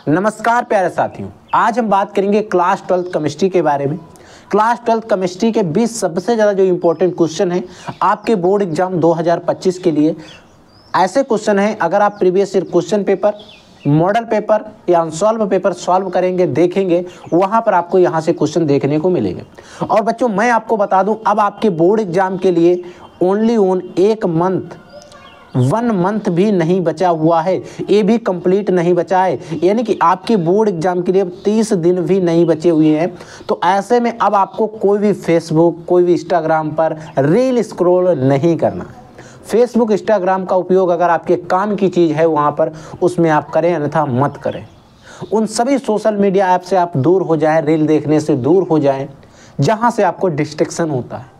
नमस्कार प्यारे साथियों, आज हम बात करेंगे क्लास 12th केमिस्ट्री के बारे में। क्लास 12th केमिस्ट्री के 20 सबसे ज़्यादा जो इम्पोर्टेंट क्वेश्चन हैं आपके बोर्ड एग्जाम 2025 के लिए। ऐसे क्वेश्चन हैं, अगर आप previous year question paper, model paper या अनसॉल्व पेपर सॉल्व करेंगे, देखेंगे, वहाँ पर आपको यहाँ से क्वेश्चन देखने को मिलेंगे। और बच्चों मैं आपको बता दूँ, अब आपके बोर्ड एग्जाम के लिए ओनली वन मंथ भी नहीं बचा हुआ है, ये भी कंप्लीट नहीं बचा है, यानी कि आपके बोर्ड एग्जाम के लिए अब 30 दिन भी नहीं बचे हुए हैं। तो ऐसे में अब आपको कोई भी फेसबुक, कोई भी इंस्टाग्राम पर रील स्क्रॉल नहीं करना। फेसबुक, इंस्टाग्राम का उपयोग अगर आपके काम की चीज़ है वहाँ पर उसमें आप करें, अन्यथा मत करें। उन सभी सोशल मीडिया ऐप से आप दूर हो जाएं, रील देखने से दूर हो जाएं जहाँ से आपको डिस्ट्रैक्शन होता है।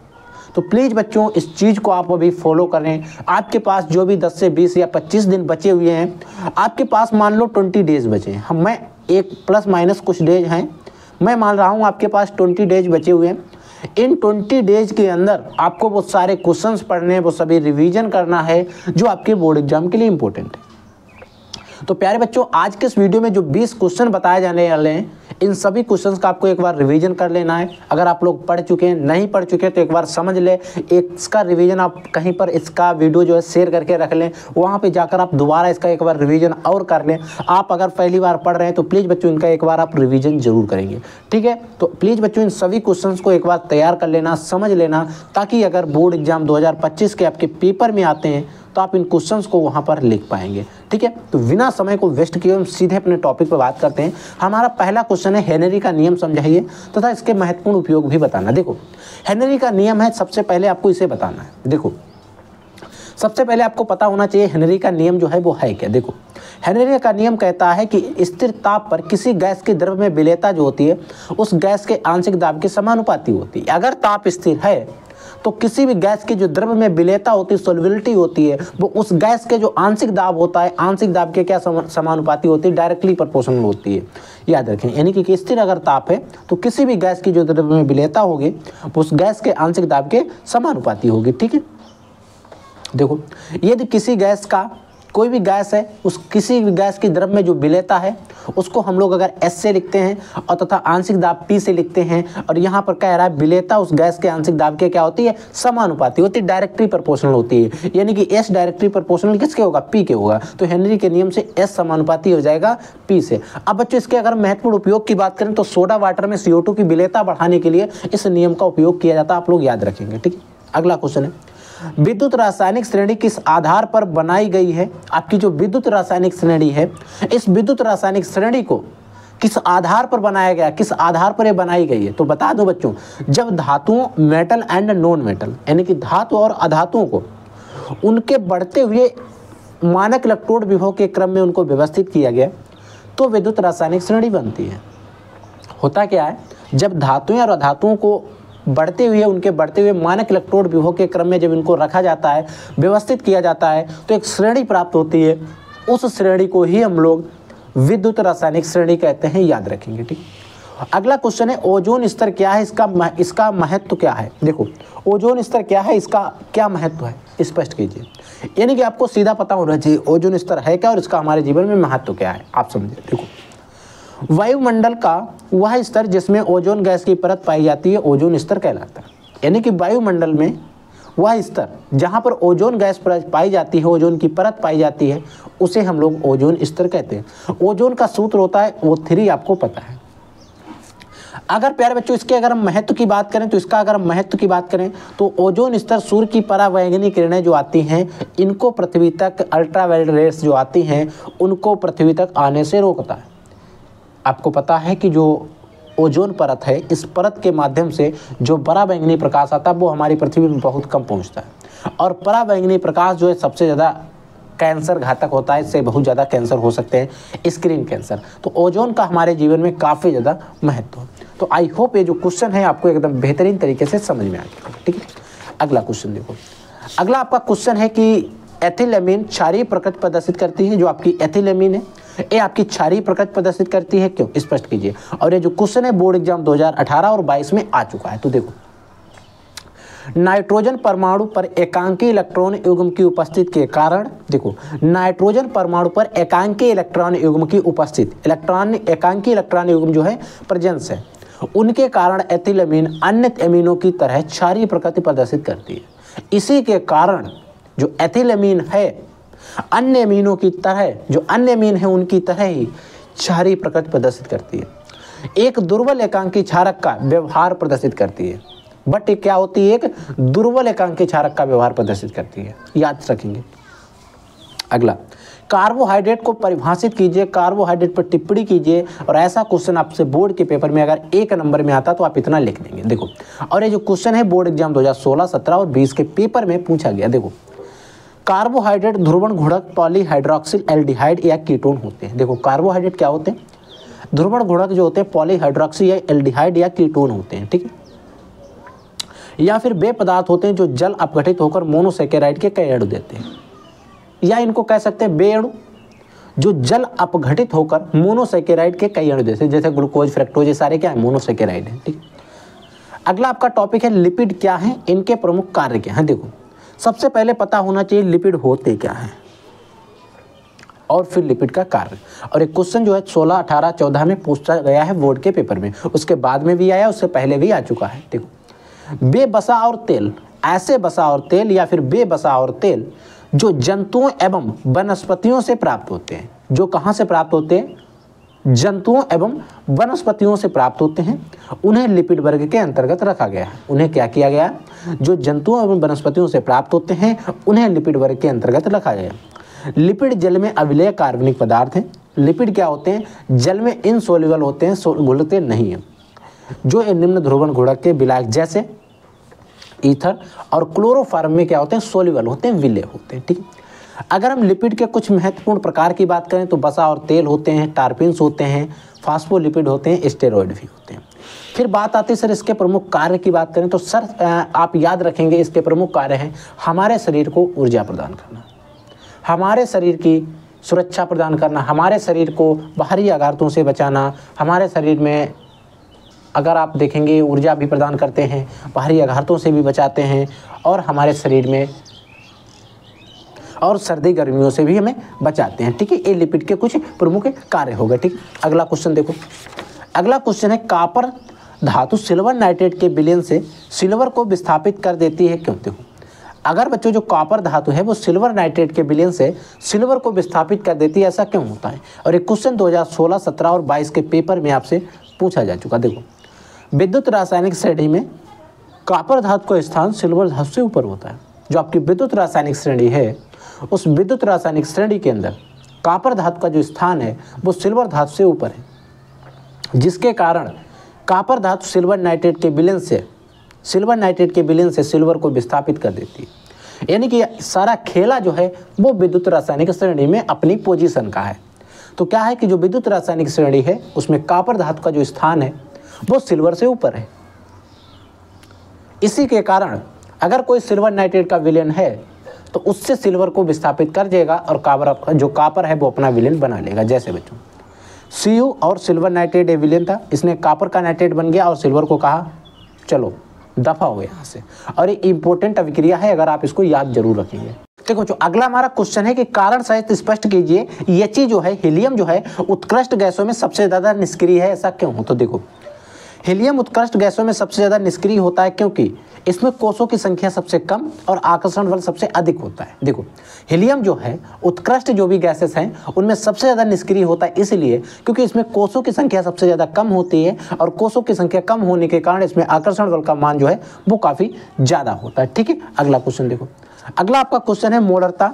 तो प्लीज़ बच्चों इस चीज़ को आप अभी फॉलो करें। आपके पास जो भी 10 से 20 या 25 दिन बचे हुए हैं, आपके पास मान लो 20 डेज बचे हैं, मैं एक प्लस माइनस कुछ डेज हैं, मैं मान रहा हूँ आपके पास 20 डेज बचे हुए हैं। इन 20 डेज के अंदर आपको वो सारे क्वेश्चंस पढ़ने हैं, वो सभी रिवीजन करना है जो आपके बोर्ड एग्जाम के लिए इंपॉर्टेंट है। तो प्यारे बच्चों, आज के इस वीडियो में जो 20 क्वेश्चन बताए जाने वाले हैं, इन सभी क्वेश्चंस का आपको एक बार रिवीजन कर लेना है। अगर आप लोग पढ़ चुके हैं, नहीं पढ़ चुके हैं तो एक बार समझ ले, इसका रिवीजन आप कहीं पर इसका वीडियो जो है शेयर करके रख लें, वहाँ पे जाकर आप दोबारा इसका एक बार रिवीजन और कर लें। आप अगर पहली बार पढ़ रहे हैं तो प्लीज़ बच्चों इनका एक बार आप रिवीजन जरूर करेंगे, ठीक है। तो प्लीज़ बच्चों इन सभी क्वेश्चंस को एक बार तैयार कर लेना, समझ लेना, ताकि अगर बोर्ड एग्जाम 2025 के आपके पेपर में आते हैं तो आप इन क्वेश्चंस को वहाँ पर लिख पाएंगे, ठीक है। तो बिना समय को वेस्ट किए हम सीधे अपने टॉपिक पर बात करते हैं। हमारा पहला क्वेश्चन है, हेनरी का नियम समझाइए तथा इसके महत्वपूर्ण उपयोग भी बताना। देखो, हेनरी का नियम है, सबसे पहले आपको इसे बताना है। देखो, सबसे पहले आपको पता होना चाहिए हेनरी का नियम जो है वो है क्या। देखो, हेनरी का नियम कहता है कि स्थिर ताप पर किसी गैस के द्रव में विलेयता जो होती है उस गैस के आंशिक दाब के समानुपाती होती है। अगर ताप स्थिर है तो किसी भी गैस की जो द्रव में विलेयता होती है, सॉल्युबिलिटी होती है, वो उस गैस के जो आंशिक दाब होता है, आंशिक दाब के क्या समानुपाती होती है, डायरेक्टली प्रोपोर्शनल होती है। याद रखें, यानी कि स्थिर अगर ताप है तो किसी भी गैस की जो द्रव में विलेयता होगी वो उस गैस के आंशिक दाब के समानुपाती होगी, ठीक है। देखो, यदि किसी गैस का, कोई भी गैस है, उस किसी भी गैस की द्रव में जो विलेयता है उसको हम लोग अगर S से लिखते हैं और तथा आंशिक दाब P से लिखते हैं, और यहाँ पर कह रहा है विलेयता उस गैस के आंशिक दाब के क्या होती है, समानुपाती होती है, डायरेक्टली प्रोपोर्शनल होती है, यानी कि S डायरेक्टली प्रोपोर्शनल किसके होगा, P के होगा। तो हेनरी के नियम से S समानुपाती हो जाएगा P से। अब बच्चों इसके अगर महत्वपूर्ण उपयोग की बात करें तो सोडा वाटर में CO2 की विलेयता बढ़ाने के लिए इस नियम का उपयोग किया जाता है, आप लोग याद रखेंगे, ठीक है। अगला क्वेश्चन है, विद्युत रासायनिक श्रेणी किस आधार पर बनाई गई है। आपकी जो विद्युत रासायनिक श्रेणी है, इस विद्युत रासायनिक श्रेणी को किस आधार पर बनाया गया, किस आधार पर ये बनाई गई है। तो बता दो बच्चों, जब धातुओं, मेटल एंड नॉन मेटल, यानी कि धातु और अधातुओं को उनके बढ़ते हुए मानक इलेक्ट्रोड विभव के क्रम में उनको व्यवस्थित किया गया तो विद्युत रासायनिक श्रेणी बनती है। होता क्या है, जब धातुएं और अधातुओं को बढ़ते हुए मानक इलेक्ट्रोड विभव के क्रम में जब इनको रखा जाता है, व्यवस्थित किया जाता है, तो एक श्रेणी प्राप्त होती है। उस श्रेणी को ही हम लोग विद्युत रासायनिक श्रेणी कहते हैं, याद रखेंगे, ठीक। अगला क्वेश्चन है, ओजोन स्तर क्या है, इसका महत्व क्या है। देखो, ओजोन स्तर क्या है, इसका क्या महत्व है, स्पष्ट कीजिए। यानी कि आपको सीधा पता होना चाहिए ओजोन स्तर है क्या और इसका हमारे जीवन में महत्व क्या है, आप समझिए। देखो, वायुमंडल का वह स्तर जिसमें ओजोन गैस की परत पाई जाती है ओजोन स्तर कहलाता है। यानी कि वायुमंडल में वह स्तर जहां पर ओजोन गैस पाई जाती है, ओजोन की परत पाई जाती है, उसे हम लोग ओजोन स्तर कहते हैं। ओजोन का सूत्र होता है O3, आपको पता है। अगर प्यारे बच्चों इसके अगर हम महत्व की बात करें तो इसका अगर हम महत्व की बात करें तो ओजोन स्तर सूर्य की परावैंगनी किरणें जो आती हैं इनको पृथ्वी तक, अल्ट्रावायलेट रेस जो आती हैं उनको पृथ्वी तक आने से रोकता है। आपको पता है कि जो ओजोन परत है, इस परत के माध्यम से जो पराबैंगनी प्रकाश आता है वो हमारी पृथ्वी में बहुत कम पहुंचता है, और पराबैंगनी प्रकाश जो है सबसे ज़्यादा कैंसर घातक होता है, इससे बहुत ज़्यादा कैंसर हो सकते हैं, स्क्रीन कैंसर। तो ओजोन का हमारे जीवन में काफ़ी ज़्यादा महत्व है। तो आई होप ये जो क्वेश्चन है आपको एकदम बेहतरीन तरीके से समझ में आ गया, ठीक है। अगला क्वेश्चन देखो, अगला आपका क्वेश्चन है कि एथिलेमीन क्षारीय प्रकृति प्रदर्शित करती है। जो आपकी एथिलेमीन है ये आपकी क्षारीय प्रकृति प्रदर्शित करती है, क्यों, स्पष्ट कीजिए। और ये जो क्वेश्चन है बोर्ड एग्जाम 2018 और 22 में आ चुका है। तो देखो, नाइट्रोजन परमाणु पर एकांकी इलेक्ट्रॉन युग्म की उपस्थिति के कारण, देखो नाइट्रोजन परमाणु पर एकांकी इलेक्ट्रॉन युग्म की उपस्थिति, एकांकी इलेक्ट्रॉन युग्म जो है प्रेजेंस है, उनके कारण एथिलमीन अन्य एमिनो की तरह क्षारीय प्रकृति प्रदर्शित करती है। इसी के कारण जो एथिलमीन है अन्य एमिनो की तरह, जो अन्य एमीन है उनकी तरह ही क्षारीय प्रकृति प्रदर्शित करती है। एक दुर्बल एकांकी क्षारक का व्यवहार प्रदर्शित करती है, बट क्या होती है, एक दुर्बल एकांकी क्षारक का व्यवहार प्रदर्शित करती है, याद रखेंगे। अगला, कार्बोहाइड्रेट को परिभाषित कीजिए, कार्बोहाइड्रेट पर टिप्पणी कीजिए। और ऐसा क्वेश्चन आपसे बोर्ड के पेपर में अगर 1 नंबर में आता तो आप इतना लिख देंगे। देखो, और ये जो क्वेश्चन है बोर्ड एग्जाम 2016, 17 और 20 के पेपर में पूछा गया। देखो, कार्बोहाइड्रेट ध्रुवण घुड़क पॉलीहाइड्रोक्सिल एल्डिहाइड या कीटोन होते हैं। देखो, कार्बोहाइड्रेट क्या होते हैं, ध्रुवण घुड़क जो होते हैं पॉलीहाइड्रोक्सी या एल्डिहाइड या कीटोन होते हैं, ठीक है। या फिर वे पदार्थ होते हैं जो जल अपघटित होकर मोनोसैकेराइड के कई अणु देते हैं, या इनको कह सकते हैं वे अणु जो जल अपघटित होकर मोनोसैकेराइड के कई अणु देते हैं, जैसे ग्लूकोज, फ्रक्टोज, ये सारे क्या है, मोनोसैकेराइड है, ठीक। अगला आपका टॉपिक है लिपिड क्या है, इनके प्रमुख कार्य क्या हैं। देखो, सबसे पहले पता होना चाहिए लिपिड होते क्या हैं और फिर लिपिड का कार्य। और एक क्वेश्चन जो है 16, 18, 14 में पूछा गया है बोर्ड के पेपर में, उसके बाद में भी आया, उससे पहले भी आ चुका है। देखो, बेबसा और तेल, ऐसे बसा और तेल या फिर बेबसा और तेल जो जंतुओं एवं वनस्पतियों से प्राप्त होते हैं। जो कहाँ से प्राप्त होते हैं, जंतुओं एवं वनस्पतियों से प्राप्त होते हैं, उन्हें लिपिड वर्ग के अंतर्गत रखा गया है। उन्हें क्या किया गया, जो जंतुओं एवं वनस्पतियों से प्राप्त होते हैं उन्हें लिपिड वर्ग के अंतर्गत रखा गया। लिपिड जल में अविलेय कार्बनिक पदार्थ हैं। लिपिड क्या होते हैं, जल में इनसोल्युबल होते हैं, घुलते नहीं हैं। जो निम्न ध्रुवण घुड़क के विलायक जैसे ईथर और क्लोरोफॉर्म में क्या होते हैं, सोल्युबल होते हैं, विलेय होते हैं, ठीक। अगर हम लिपिड के कुछ महत्वपूर्ण प्रकार की बात करें तो बसा और तेल होते हैं, टार्पिन्स होते हैं, फास्फोलिपिड होते हैं, स्टेरॉइड भी होते हैं। फिर बात आती है सर इसके प्रमुख कार्य की बात करें तो सर आप याद रखेंगे इसके प्रमुख कार्य हैं हमारे शरीर को ऊर्जा प्रदान करना, हमारे शरीर की सुरक्षा प्रदान करना, हमारे शरीर को बाहरी आघातों से बचाना, हमारे शरीर में अगर आप देखेंगे ऊर्जा भी प्रदान करते हैं, बाहरी आघातों से भी बचाते हैं, और हमारे शरीर में और सर्दी गर्मियों से भी हमें बचाते हैं, ठीक है। ये लिपिड के कुछ प्रमुख कार्य हो गए, ठीक। अगला क्वेश्चन देखो, अगला क्वेश्चन है कॉपर धातु सिल्वर नाइट्रेट के विलयन से सिल्वर को विस्थापित कर देती है, क्यों। देखो, अगर बच्चों जो कॉपर धातु है वो सिल्वर नाइट्रेट के विलयन से सिल्वर को विस्थापित कर देती है, ऐसा क्यों होता है। और एक क्वेश्चन 2016, 17 और 22 के पेपर में आपसे पूछा जा चुका। देखो, विद्युत रासायनिक श्रेणी में कॉपर धातु का स्थान सिल्वर धातु से ऊपर होता है। जो आपकी विद्युत रासायनिक श्रेणी है उस विद्युत रासायनिक श्रेणी के अंदर कॉपर धातु का जो स्थान है वो सिल्वर धातु से ऊपर है, जिसके कारण कॉपर धातु सिल्वर नाइट्रेट के विलयन से सिल्वर को विस्थापित कर देती है। यानी कि सारा खेला जो है वो विद्युत रासायनिक श्रेणी में अपनी पोजीशन का है। तो क्या है कि जो विद्युत रासायनिक श्रेणी है उसमें कॉपर धातु का जो स्थान है वो सिल्वर से ऊपर है। इसी के कारण अगर कोई सिल्वर नाइट्रेट का विलयन है तो उससे सिल्वर को विस्थापित कर देगा और कॉपर है वो अपना विलयन बना लेगा। जैसे बच्चों Cu और सिल्वर नाइट्रेट विलयन था, इसने कॉपर का नाइट्रेट बन गया और सिल्वर को कहा चलो दफा हो गया यहाँ से। और ये इंपॉर्टेंट अभिक्रिया है, अगर आप इसको याद जरूर रखेंगे। देखो, जो अगला हमारा क्वेश्चन है कि कारण सहित स्पष्ट कीजिए He जो है, हीलियम जो है उत्कृष्ट गैसों में सबसे ज्यादा निष्क्रिय है, ऐसा क्यों हो। तो देखो, हीलियम उत्कृष्ट गैसों में सबसे ज़्यादा निष्क्रिय होता है क्योंकि इसमें कोषों की संख्या सबसे कम और आकर्षण बल सबसे अधिक होता है। देखो, हीलियम जो है उत्कृष्ट जो भी गैसेस हैं उनमें सबसे ज़्यादा निष्क्रिय होता है, इसलिए क्योंकि इसमें कोषों की संख्या सबसे ज़्यादा कम होती है और कोषों की संख्या कम होने के कारण इसमें आकर्षण बल का मान जो है वो काफ़ी ज़्यादा होता है, ठीक है। अगला क्वेश्चन देखो, अगला आपका क्वेश्चन है मोलरता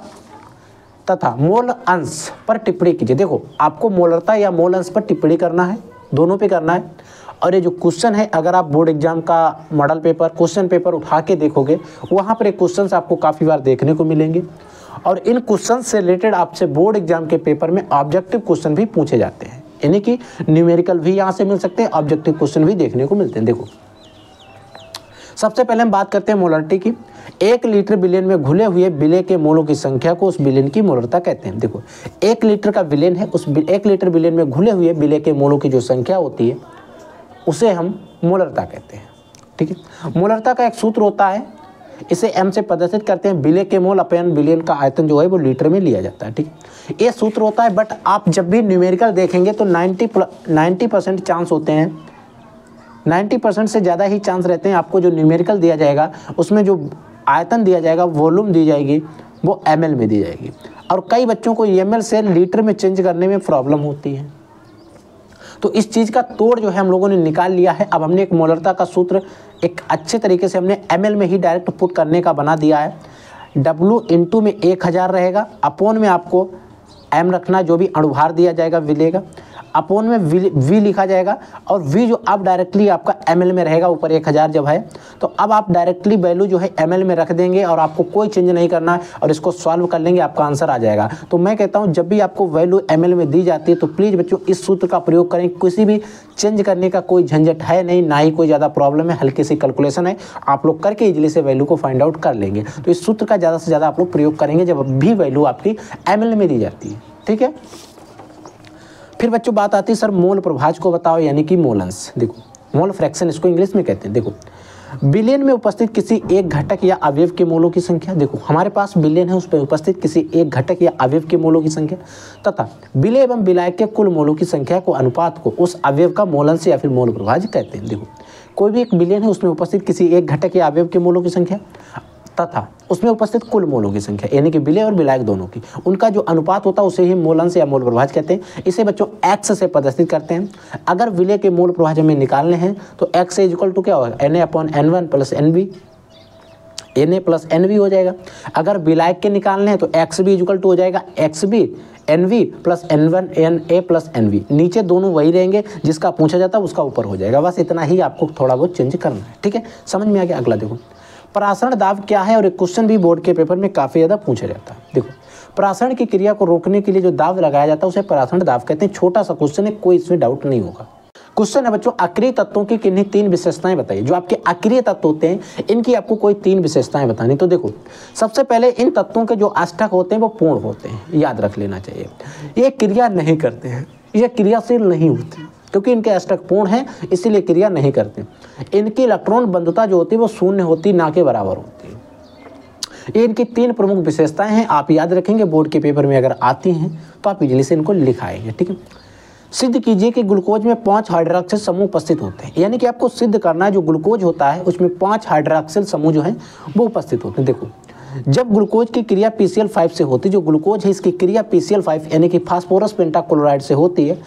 तथा मोल अंश पर टिप्पणी कीजिए। देखो, आपको मोलरता या मोल अंश पर टिप्पणी करना है, दोनों पे करना है। और ये जो क्वेश्चन है अगर आप बोर्ड एग्जाम का मॉडल पेपर क्वेश्चन पेपर उठा के देखोगे वहाँ पर एक क्वेश्चन आपको काफ़ी बार देखने को मिलेंगे, और इन क्वेश्चन से रिलेटेड आपसे बोर्ड एग्जाम के पेपर में ऑब्जेक्टिव क्वेश्चन भी पूछे जाते हैं, यानी कि न्यूमेरिकल भी यहाँ से मिल सकते हैं, ऑब्जेक्टिव क्वेश्चन भी देखने को मिलते हैं। देखो, सबसे पहले हम बात करते हैं मोलरिटी की। 1 लीटर विलेन में घुले हुए विलेय के मोलों की संख्या को उस विलेन की मोलरता कहते हैं। देखो, 1 लीटर का विलेन है, उस 1 लीटर विलेन में घुले हुए विलेय के मोलों की जो संख्या होती है उसे हम मोलरता कहते हैं, ठीक है। मोलरता का एक सूत्र होता है इसे एम से प्रदर्शित करते हैं। बिलियन के मोल अपॉन बिलियन का आयतन जो है वो लीटर में लिया जाता है, ठीक है। ये सूत्र होता है, बट आप जब भी न्यूमेरिकल देखेंगे तो 90% चांस होते हैं, 90% से ज़्यादा ही चांस रहते हैं आपको जो न्यूमेरिकल दिया जाएगा उसमें जो आयतन दिया जाएगा, वॉल्यूम दी जाएगी, वो ml में दी जाएगी। और कई बच्चों को ml से लीटर में चेंज करने में प्रॉब्लम होती है। तो इस चीज़ का तोड़ जो है हम लोगों ने निकाल लिया है। अब हमने एक मोलरता का सूत्र एक अच्छे तरीके से हमने ml में ही डायरेक्ट पुट करने का बना दिया है। W इंटू में 1000 रहेगा, अपॉन में आपको m रखना, जो भी अणुभार दिया जाएगा विलेय का, अपॉन में v लिखा जाएगा, और v जो अब डायरेक्टली आपका ml में रहेगा, ऊपर 1000 जब है तो अब आप डायरेक्टली वैल्यू जो है ml में रख देंगे और आपको कोई चेंज नहीं करना है और इसको सॉल्व कर लेंगे, आपका आंसर आ जाएगा। तो मैं कहता हूं जब भी आपको वैल्यू ml में दी जाती है तो प्लीज़ बच्चों इस सूत्र का प्रयोग करें। किसी भी चेंज करने का कोई झंझट है नहीं, ना ही कोई ज़्यादा प्रॉब्लम है, हल्की सी कैलकुलेशन है, आप लोग करके इजीली से वैल्यू को फाइंड आउट कर लेंगे। तो इस सूत्र का ज़्यादा से ज़्यादा आप लोग प्रयोग करेंगे जब भी वैल्यू आपकी ml में दी जाती है, ठीक है। फिर बच्चों बात आती है सर मोल प्रभाज को बताओ, यानी कि मोलंस। देखो मोल फ्रैक्शन इसको इंग्लिश में कहते हैं। देखो बिलियन में उपस्थित किसी एक घटक या अवयव के मोलों की संख्या, देखो हमारे पास बिलियन है, उस पर उपस्थित किसी एक घटक या अवयव के मोलों की संख्या तथा विलेय एवं विलायक के कुल मोलों की संख्या को अनुपात को उस अवयव का मोलंस या फिर मोल प्रभाज कहते हैं। देखो कोई भी एक बिलियन है, उसमें उपस्थित किसी एक घटक या अवयव के मोलों की संख्या तथा उसमें उपस्थित कुल मोलों की संख्या, यानी कि विलेय और विलायक दोनों की, उनका जो अनुपात होता है उसे ही मोलंस या मोल प्रभाज कहते हैं। इसे बच्चों x से प्रदर्शित करते हैं। अगर विलेय के मोल प्रभाज हमें निकालने हैं तो x इज इक्वल टू क्या होगा, Na/N1 plus NB, Na plus NB हो जाएगा। अगर विलायक के निकालने हैं तो XB इज इक्वल टू हो जाएगा XB NV plus N1 Na plus NB। नीचे दोनों वही रहेंगे, जिसका पूछा जाता है उसका ऊपर हो जाएगा। बस इतना ही आपको थोड़ा बहुत चेंज करना है, ठीक है। समझ में आ गया। अगला देखो परासरण दाब क्या है, और एक क्वेश्चन भी बोर्ड के पेपर में काफ़ी ज़्यादा पूछा जाता है। देखो परासरण की क्रिया को रोकने के लिए जो दाब लगाया जाता है उसे परासरण दाब कहते हैं। छोटा सा क्वेश्चन है, कोई इसमें डाउट नहीं होगा। क्वेश्चन है बच्चों अक्रिय तत्वों की किन्हीं 3 विशेषताएं बताइए। जो आपके अक्रिय तत्व होते हैं इनकी आपको कोई 3 विशेषताएं बतानी। तो देखो सबसे पहले इन तत्वों के जो अष्टक होते हैं वो पूर्ण होते हैं, याद रख लेना चाहिए। ये क्रिया नहीं करते हैं, ये क्रियाशील नहीं होते क्योंकि इनके अष्टक पूर्ण हैं, इसीलिए क्रिया नहीं करते। इनकी इलेक्ट्रॉन बंधुता जो होती है वो शून्य होती, ना के बराबर होती है। ये इनकी 3 प्रमुख विशेषताएं हैं, आप याद रखेंगे। बोर्ड के पेपर में अगर आती हैं तो आप इजीली से इनको लिखाएंगे, ठीक है। सिद्ध कीजिए कि ग्लूकोज में 5 हाइड्रोक्सिल समूह उपस्थित होते हैं, यानी कि आपको सिद्ध करना है जो ग्लूकोज होता है उसमें 5 हाइड्रोक्सिल समूह जो है वो उपस्थित होते हैं। देखो जब ग्लूकोज की क्रिया PCl5 से होती है, जो ग्लूकोज है इसकी क्रिया PCl5 यानी कि फास्फोरस पेंटाक्लोराइड से होती है,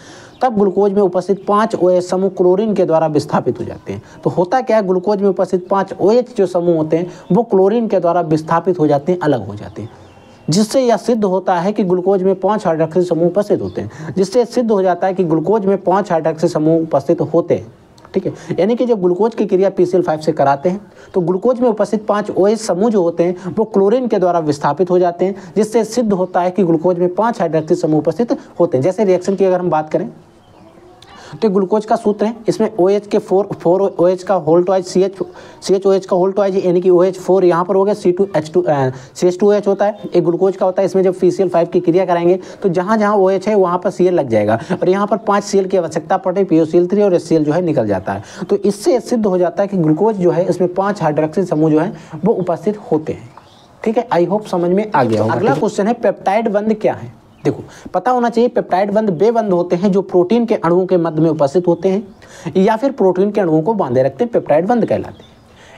तब ग्लूकोज में उपस्थित 5 OH समूह क्लोरीन के द्वारा विस्थापित हो जाते हैं। तो होता क्या है, ग्लूकोज में उपस्थित 5 OH जो समूह होते हैं वो क्लोरीन के द्वारा विस्थापित हो जाते हैं, अलग हो जाते हैं, जिससे यह सिद्ध होता है कि ग्लूकोज में 5 हाइड्रोक्सिल समूह उपस्थित होते हैं। जिससे सिद्ध हो जाता है कि ग्लूकोज में 5 हाइड्रोक्सिल समूह उपस्थित होते हैं, ठीक है। यानी कि जब ग्लूकोज की क्रिया PCl5 से कराते हैं तो ग्लूकोज में उपस्थित 5 OH समूह जो होते हैं वो क्लोरीन के द्वारा विस्थापित हो जाते हैं, जिससे सिद्ध होता है कि ग्लूकोज में 5 हाइड्रोक्सिल समूह उपस्थित होते हैं। जैसे रिएक्शन की अगर हम बात करें तो ग्लूकोज का सूत्र है, इसमें OH के 4 OH का होल ट्वाइज CHOH का होल ट्वाइज, यानी कि OH4 यहाँ पर हो गया, CH2OH होता है, एक ग्लूकोज का होता है। इसमें जब PCl5 की क्रिया कराएंगे तो जहाँ जहाँ OH है वहाँ पर Cl लग जाएगा और यहाँ पर 5 Cl की आवश्यकता पड़े, POCl3 और HCl जो है निकल जाता है। तो इससे सिद्ध हो जाता है कि ग्लूकोज जो है इसमें 5 हाइड्रोक्सिल समूह जो है वो उपस्थित होते हैं, ठीक है। आई होप समझ में आ गया होगा। अगला क्वेश्चन है पेप्टाइड बंध क्या है। देखो पता होना चाहिए पेप्टाइड बंध वे बंध होते हैं जो प्रोटीन के अणुओं के मध्य में उपस्थित होते हैं या फिर प्रोटीन के अणुओं को बांधे रखते हैं, पेप्टाइड बंध कहलाते हैं।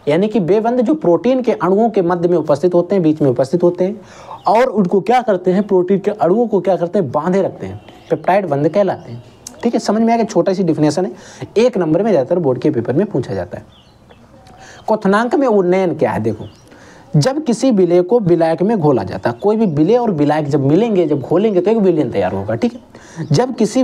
यानी कि वे बंध जो प्रोटीन के अणुओं के मध्य में उपस्थित होते हैं, बीच में उपस्थित होते हैं और उनको क्या करते हैं, प्रोटीन के अणुओं को क्या करते हैं, बांधे रखते हैं, पेप्टाइड बंध कहलाते हैं, ठीक है। समझ में आ गया। छोटा सी डिफिनेशन है, 1 नंबर में ज़्यादातर बोर्ड के पेपर में पूछा जाता है। क्वथनांक में उन्नयन क्या है। देखो जब किसी विलेय को विलायक में घोला जाता है, कोई भी विलेय और विलायक जब मिलेंगे, जब घोलेंगे तो एक विलयन तैयार होगा, ठीक है। जब किसी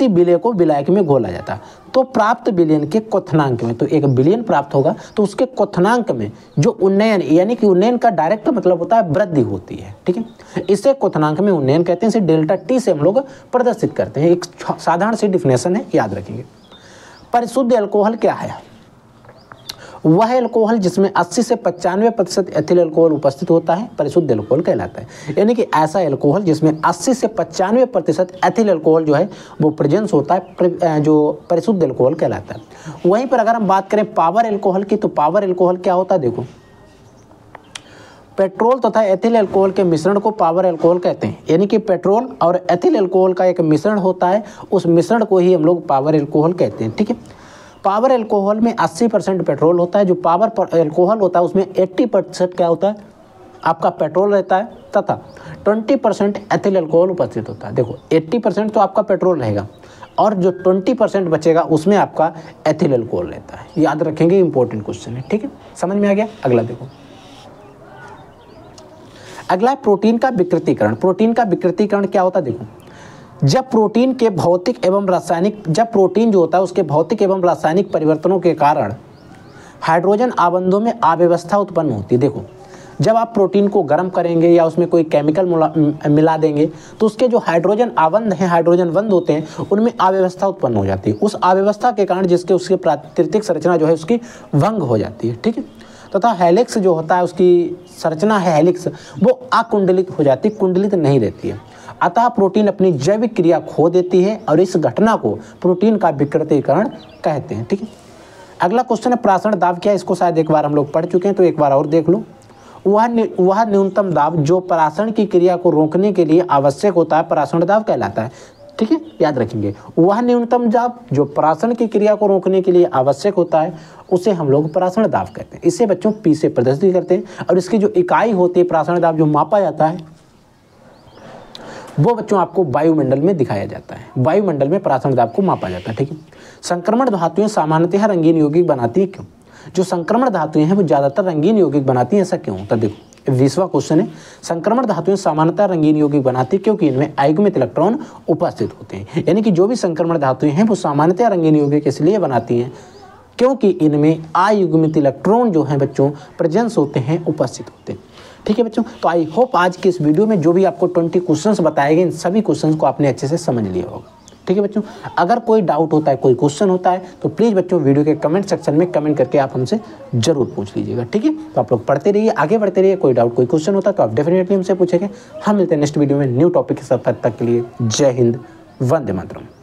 विलेय को विलायक में घोला जाता है तो प्राप्त विलयन के क्वथनांक में, तो एक विलयन प्राप्त होगा तो उसके क्वथनांक में जो उन्नयन, यानी कि उन्नयन का डायरेक्ट मतलब होता है वृद्धि होती है, ठीक है। इसे क्वथनांक में उन्नयन कहते हैं। इसे डेल्टा T से हम लोग प्रदर्शित करते हैं। एक साधारण सी डिफिनेशन है, याद रखेंगे। परिशुद्ध अल्कोहल क्या है। वह अल्कोहल जिसमें 80 से 95% एथिल अल्कोहल उपस्थित होता है परिशुद्ध अल्कोहल कहलाता है। यानी कि ऐसा अल्कोहल जिसमें 80 से 95% एथिल अल्कोहल जो है वो प्रेजेंस होता है जो परिशुद्ध अल्कोहल कहलाता है। वहीं पर अगर हम बात करें पावर अल्कोहल की, तो पावर अल्कोहल क्या होता है, देखो पेट्रोल तथा एथिल अल्कोहल के मिश्रण को पावर अल्कोहल कहते हैं। यानी कि पेट्रोल और एथिल अल्कोहल का एक मिश्रण होता है, उस मिश्रण को ही हम लोग पावर अल्कोहल कहते हैं। ठीक है, पावर अल्कोहल में 80% पेट्रोल होता है। जो पावर अल्कोहल होता है उसमें 80% क्या होता है, आपका पेट्रोल रहता है तथा 20% एथिल अल्कोहल उपस्थित होता है। देखो 80% तो आपका पेट्रोल रहेगा और जो 20% बचेगा उसमें आपका एथिल अल्कोहल रहता है। याद रखेंगे, इंपॉर्टेंट क्वेश्चन है। ठीक है, समझ में आ गया। अगला देखो, अगला है प्रोटीन का विकृतीकरण। प्रोटीन का विकृतीकरण क्या होता है, देखो जब प्रोटीन के भौतिक एवं रासायनिक, जब प्रोटीन जो होता है उसके भौतिक एवं रासायनिक परिवर्तनों के कारण हाइड्रोजन आबंधों में अव्यवस्था उत्पन्न होती है। देखो जब आप प्रोटीन को गर्म करेंगे या उसमें कोई केमिकल मिला देंगे तो उसके जो हाइड्रोजन आबंध हैं, हाइड्रोजन बंध होते हैं, उनमें अव्यवस्था उत्पन्न हो जाती है। उस अव्यवस्था के कारण जिसके उसकी प्राकृतिक संरचना जो है उसकी भंग हो जाती है। ठीक है, तथा हेलिक्स जो होता है उसकी संरचना है हेलिक्स, वो अकुंडलित हो जाती है, कुंडलित नहीं रहती है। अतः प्रोटीन अपनी जैविक क्रिया खो देती है और इस घटना को प्रोटीन का विकृतीकरण कहते हैं। ठीक है, अगला क्वेश्चन है प्रासरण दाब क्या है। इसको शायद एक बार हम लोग पढ़ चुके हैं, तो एक बार और देख लो। वह न्यूनतम दाब जो परासरण की क्रिया को रोकने के लिए आवश्यक होता है परासरण दाब कहलाता है। ठीक है, याद रखेंगे, वह न्यूनतम दाब जो परासरण की क्रिया को रोकने के लिए आवश्यक होता है उसे हम लोग परासरण दाब कहते हैं। इसे बच्चों पी से प्रदर्शित करते हैं और इसकी जो इकाई होती है परासरण दाब जो मापा जाता है वो बच्चों आपको वायुमंडल में दिखाया जाता है। वायुमंडल में परासरण दाब को मापा जाता है। ठीक है, संक्रमण धातुएं सामान्यतः रंगीन यौगिक बनाती है, क्यों? जो संक्रमण धातुएं हैं वो ज्यादातर रंगीन यौगिक बनाती हैं, ऐसा क्यों होता है? देखो 20वां क्वेश्चन है, संक्रमण धातुएं सामान्यतः रंगीन यौगिक बनाती है क्योंकि इनमें अयुग्मित इलेक्ट्रॉन उपस्थित होते हैं। यानी कि जो भी संक्रमण धातुएं हैं वो सामान्यतः रंगीन यौगिक इसलिए बनाती हैं क्योंकि इनमें अयुग्मित इलेक्ट्रॉन जो हैं बच्चों प्रेजेंस होते हैं, उपस्थित होते हैं। ठीक है बच्चों, तो आई होप आज के इस वीडियो में जो भी आपको 20 क्वेश्चंस बताए गए इन सभी क्वेश्चंस को आपने अच्छे से समझ लिया होगा। ठीक है बच्चों, अगर कोई डाउट होता है, कोई क्वेश्चन होता है तो प्लीज़ बच्चों वीडियो के कमेंट सेक्शन में कमेंट करके आप हमसे जरूर पूछ लीजिएगा। ठीक है, तो आप लोग पढ़ते रहिए, आगे बढ़ते रहिए। कोई डाउट, कोई क्वेश्चन होता है तो आप डेफिनेटली हमसे पूछेंगे। हम मिलते हैं नेक्स्ट वीडियो में न्यू टॉपिक के साथ। तब तक के लिए जय हिंद, वंदे मातरम।